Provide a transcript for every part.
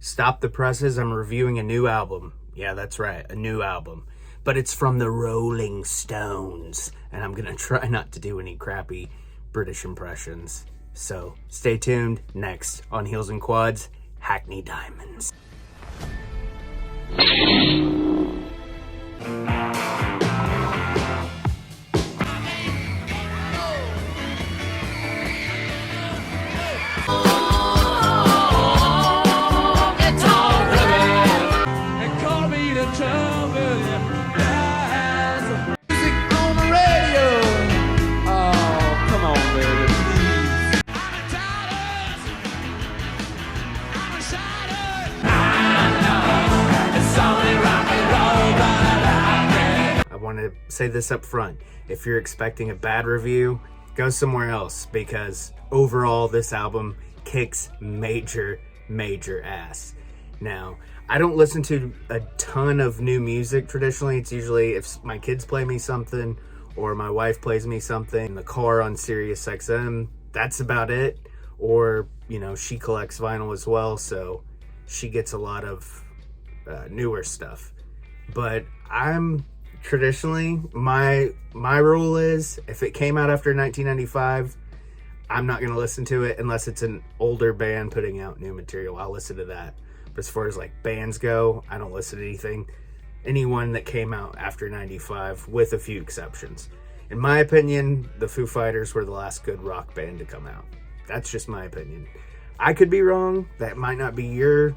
Stop the presses, I'm reviewing a new album. Yeah, that's right, a new album. But it's from the Rolling Stones, and I'm gonna try not to do any crappy British impressions. So stay tuned. Next on Heels and Quads, Hackney Diamonds. To say this up front, if you're expecting a bad review, go somewhere else, because overall this album kicks major ass. Now, I don't listen to a ton of new music traditionally. It's usually if my kids play me something or my wife plays me something in the car on Sirius XM. That's about it. Or, you know, she collects vinyl as well, so she gets a lot of newer stuff. But I'm traditionally, my rule is, if it came out after 1995, I'm not going to listen to it unless it's an older band putting out new material. I'll listen to that. But as far as like bands go, I don't listen to anyone that came out after 95, with a few exceptions. In my opinion, the Foo Fighters were the last good rock band to come out. That's just my opinion. I could be wrong. That might not be your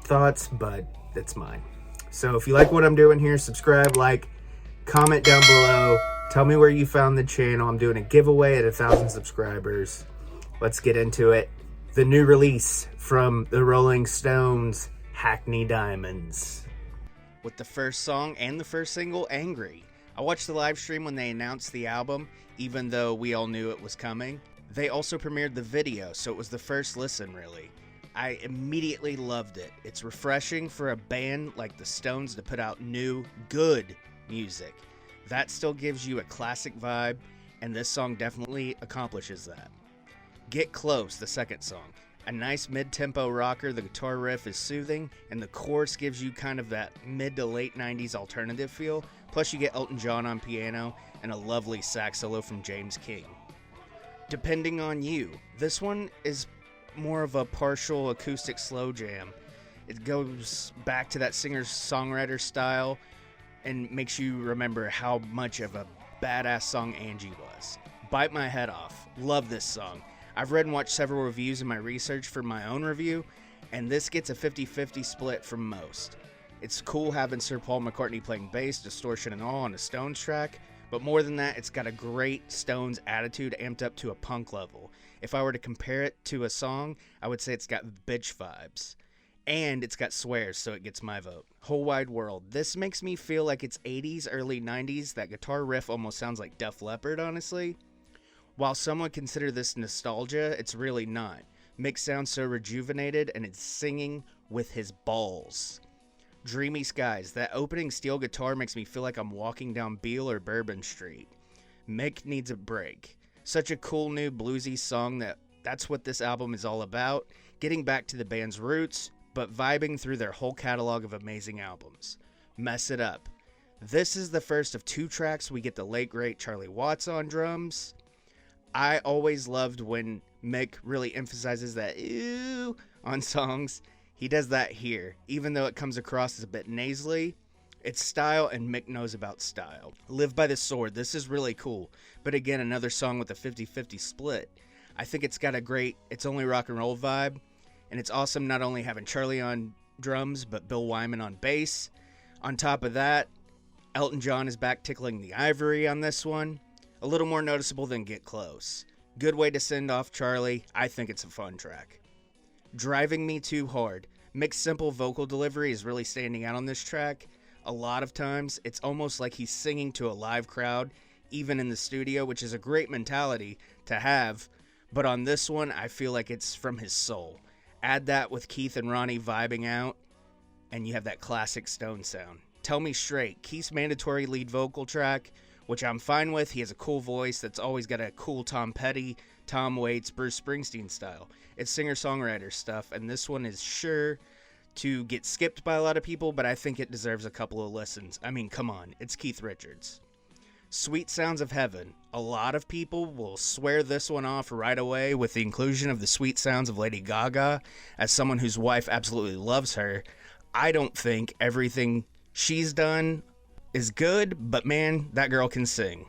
thoughts, but it's mine. So if you like what I'm doing here, subscribe, like, comment down below. Tell me where you found the channel. I'm doing a giveaway at 1,000 subscribers. Let's get into it. The new release from the Rolling Stones, Hackney Diamonds. With the first song and the first single, Angry. I watched the live stream when they announced the album, even though we all knew it was coming. They also premiered the video, so it was the first listen, really. I immediately loved it. It's refreshing for a band like the Stones to put out new, good music. That still gives you a classic vibe, and this song definitely accomplishes that. Get Close, the second song. A nice mid-tempo rocker, the guitar riff is soothing, and the chorus gives you kind of that mid to late 90s alternative feel. Plus you get Elton John on piano, and a lovely sax solo from James King. Depending on You. This one is more of a partial acoustic slow jam. It goes back to that singer-songwriter style and makes you remember how much of a badass song Angie was. Bite My Head Off. Love this song. I've read and watched several reviews in my research for my own review, and this gets a 50-50 split from most. It's cool having Sir Paul McCartney playing bass, distortion and all on a Stones track, but more than that, it's got a great Stones attitude amped up to a punk level. If I were to compare it to a song, I would say it's got bitch vibes. And it's got swears, so it gets my vote. Whole Wide World. This makes me feel like it's 80s, early 90s. That guitar riff almost sounds like Def Leppard, honestly. While some would consider this nostalgia, it's really not. Mick sounds so rejuvenated, and it's singing with his balls. Dreamy Skies. That opening steel guitar makes me feel like I'm walking down Beale or Bourbon Street. Mick Needs a Break. Such a cool new bluesy song that's what this album is all about. Getting back to the band's roots, but vibing through their whole catalog of amazing albums. Mess It Up. This is the first of 2 tracks we get the late great Charlie Watts on drums. I always loved when Mick really emphasizes that ew on songs. He does that here, even though it comes across as a bit nasally. It's style, and Mick knows about style. Live by the Sword. This is really cool. But again, another song with a 50-50 split. I think it's got a great It's Only Rock and Roll vibe. And it's awesome not only having Charlie on drums, but Bill Wyman on bass. On top of that, Elton John is back tickling the ivory on this one. A little more noticeable than Get Close. Good way to send off Charlie. I think it's a fun track. Driving Me Too Hard. Mick's simple vocal delivery is really standing out on this track. A lot of times, it's almost like he's singing to a live crowd, even in the studio, which is a great mentality to have. But on this one, I feel like it's from his soul. Add that with Keith and Ronnie vibing out, and you have that classic Stone sound. Tell Me Straight. Keith's mandatory lead vocal track, which I'm fine with. He has a cool voice that's always got a cool Tom Petty Tom Waits, Bruce Springsteen style. It's singer-songwriter stuff, and this one is sure to get skipped by a lot of people, but I think it deserves a couple of listens. I mean, come on, it's Keith Richards. Sweet Sounds of Heaven. A lot of people will swear this one off right away with the inclusion of the sweet sounds of Lady Gaga. As someone whose wife absolutely loves her, I don't think everything she's done is good, but man, that girl can sing.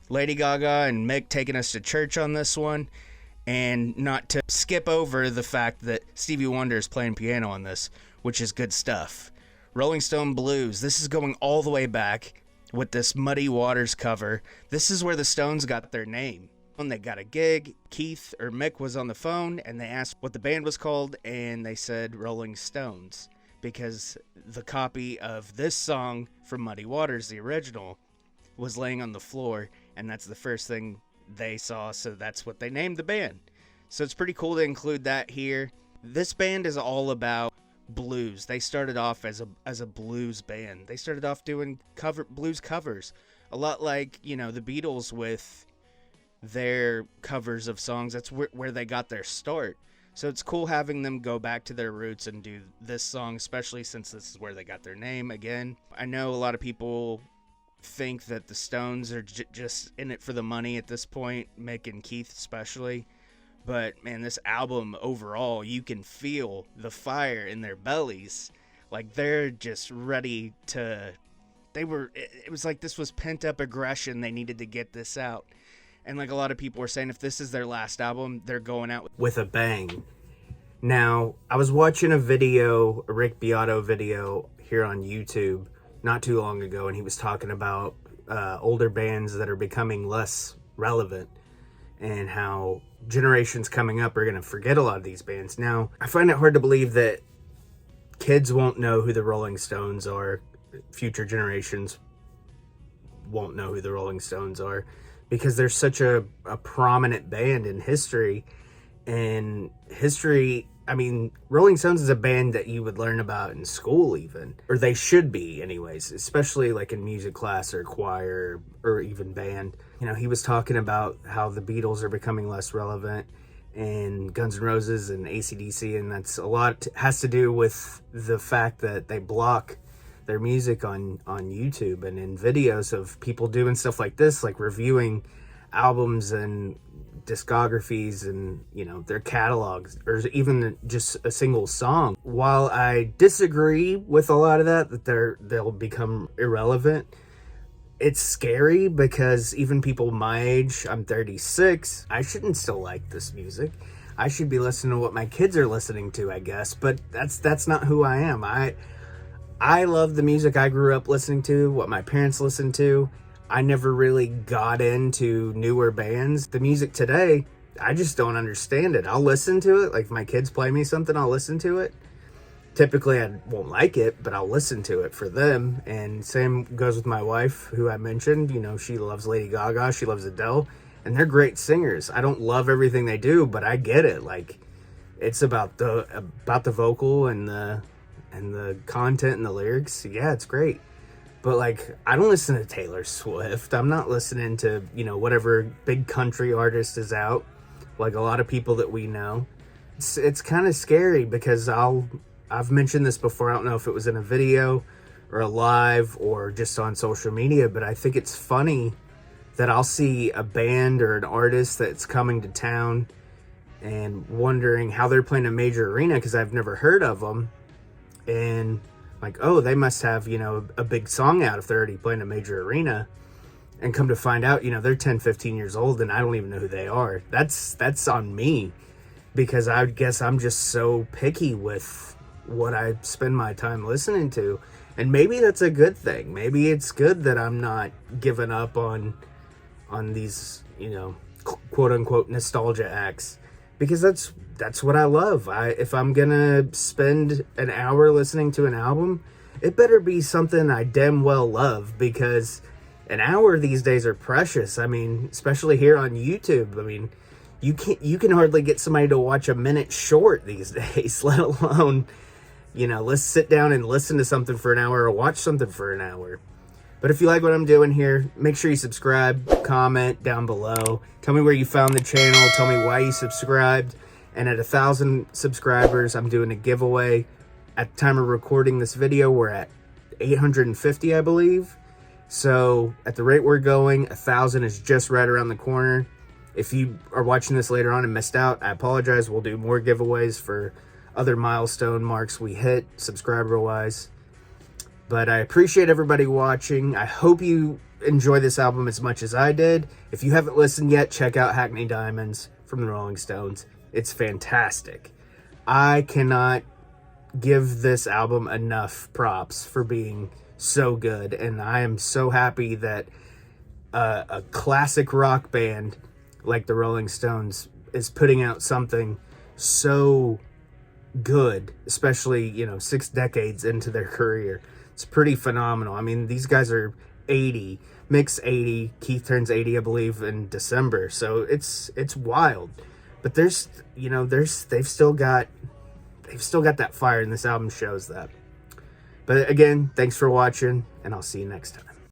Lady Gaga and Mick taking us to church on this one, and not to skip over the fact that Stevie Wonder is playing piano on this, which is good stuff. Rolling Stone Blues. This is going all the way back with this Muddy Waters cover. This is where the Stones got their name. When they got a gig, Keith or Mick was on the phone and they asked what the band was called, and they said Rolling Stones, because the copy of this song from Muddy Waters, the original, was laying on the floor, and that's the first thing they saw, so that's what they named the band. So it's pretty cool to include that here. This band is all about blues. They started off as a blues band. They started off doing blues covers, a lot like, you know, the Beatles with their covers of songs. That's where they got their start. So it's cool having them go back to their roots and do this song, especially since this is where they got their name again. I know a lot of people think that the Stones are just in it for the money at this point, Mick and Keith especially. But, man, this album overall, you can feel the fire in their bellies. Like, they're just ready to... It was like this was pent-up aggression. They needed to get this out. And like a lot of people were saying, if this is their last album, they're going out with a bang. Now, I was watching a Rick Beato video here on YouTube not too long ago, and he was talking about older bands that are becoming less relevant and how generations coming up are going to forget a lot of these bands. Now, I find it hard to believe that kids won't know who the Rolling Stones are. Future generations won't know who the Rolling Stones are because they're such a prominent band in history. And history, I mean, Rolling Stones is a band that you would learn about in school even, or they should be anyways, especially like in music class or choir or even band. You know, he was talking about how the Beatles are becoming less relevant and Guns N' Roses and AC/DC, and that's a lot has to do with the fact that they block their music on YouTube and in videos of people doing stuff like this, like reviewing albums and discographies and, you know, their catalogs, or even just a single song. While I disagree with a lot of that they'll become irrelevant, it's scary because even people my age, I'm 36, I shouldn't still like this music. I should be listening to what my kids are listening to, I guess, but that's not who I am. I love the music I grew up listening to, what my parents listened to. I never really got into newer bands. The music today, I just don't understand it. I'll listen to it. Like if my kids play me something, I'll listen to it. Typically, I won't like it, but I'll listen to it for them. And same goes with my wife, who I mentioned. You know, she loves Lady Gaga. She loves Adele. And they're great singers. I don't love everything they do, but I get it. Like, it's about the vocal and the content and the lyrics. Yeah, it's great. But, like, I don't listen to Taylor Swift. I'm not listening to, you know, whatever big country artist is out, like a lot of people that we know. It's kind of scary because I've mentioned this before. I don't know if it was in a video or a live or just on social media, but I think it's funny that I'll see a band or an artist that's coming to town and wondering how they're playing a major arena because I've never heard of them. And like, oh, they must have, you know, a big song out if they're already playing a major arena. And come to find out, you know, they're 10, 15 years old and I don't even know who they are. That's on me because I guess I'm just so picky with what I spend my time listening to. And maybe that's a good thing. Maybe it's good that I'm not giving up on these, you know, quote unquote nostalgia acts, because that's what I love. If I'm gonna spend an hour listening to an album, it better be something I damn well love, because an hour these days are precious. I mean, especially here on YouTube. I mean, you can hardly get somebody to watch a minute short these days, let alone, you know, let's sit down and listen to something for an hour or watch something for an hour. But if you like what I'm doing here, make sure you subscribe, comment down below. Tell me where you found the channel. Tell me why you subscribed. And at 1,000 subscribers, I'm doing a giveaway. At the time of recording this video, we're at 850, I believe. So at the rate we're going, 1,000 is just right around the corner. If you are watching this later on and missed out, I apologize. We'll do more giveaways for other milestone marks we hit subscriber-wise. But I appreciate everybody watching. I hope you enjoy this album as much as I did. If you haven't listened yet, check out Hackney Diamonds from the Rolling Stones. It's fantastic. I cannot give this album enough props for being so good. And I am so happy that a classic rock band like the Rolling Stones is putting out something so good, especially, 6 decades into their career. It's pretty phenomenal. I mean, these guys are 80. Mick's 80. Keith turns 80, I believe, in December. So it's wild. But they've still got that fire, and this album shows that. But again, thanks for watching, and I'll see you next time.